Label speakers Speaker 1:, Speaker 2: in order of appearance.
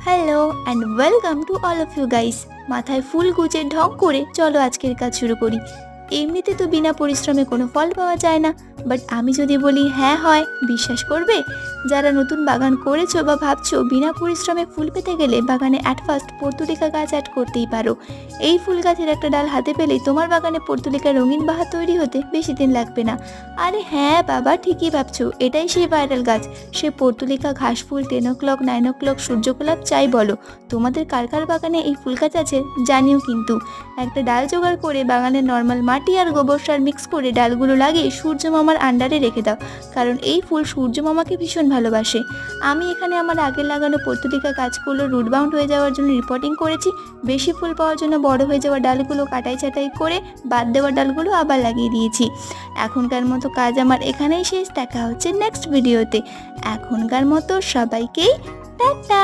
Speaker 1: Hello and welcome to all of you guys. মাথায় ফুল গুজে ঢং করে চলো আজকের কাজ শুরু করি। এমনিতে তো বিনা পরিশ্রমে কোনো ফল পাওয়া যায় না, বাট আমি যদি বলি হ্যাঁ হয়, বিশ্বাস করবে? যারা নতুন বাগান করেছো বা ভাবছো বিনা পরিশ্রমে ফুল পেতে গেলে বাগানে অ্যাট ফার্স্ট পর্তুলিকা গাছ অ্যাড করতেই পারো। এই ফুল গাছের একটা ডাল হাতে পেলেই তোমার বাগানে পর্তুলিকার রঙিন বাহার তৈরি হতে বেশি দিন লাগবে না। আরে হ্যাঁ বাবা, ঠিকই ভাবছো, এটাই সেই ভাইরাল গাছ। সে পর্তুলিকা, ঘাস ফুল, 10 o'clock, 9 o'clock, সূর্যগোলাপ, চাই বলো। তোমাদের কার কার বাগানে এই ফুল গাছ আছে জানিও কিন্তু। একটা ডাল জোগাড় করে বাগানের নর্মাল মাটি আর গোবর সার মিক্স করে ডালগুলো লাগিয়ে সূর্য মামার আন্ডারে রেখে দাও, কারণ এই ফুল সূর্য মামাকে ভীষণ ভালোবাসে। আমি এখানে আমার আগের লাগানো পর্তুলিকা গাছগুলো রুট বাউন্ড হয়ে যাওয়ার জন্য রিপোর্টিং করেছি। বেশি ফুল পাওয়ার জন্য বড় হয়ে যাওয়া ডালগুলো কাটাই ছাঁটাই করে বাদ দেওয়া ডালগুলো আবার লাগিয়ে দিয়েছি। এখনকার মতো কাজ আমার এখানেই শেষ। দেখা হচ্ছে নেক্সট ভিডিওতে। এখনকার মতো সবাইকেই টাটা।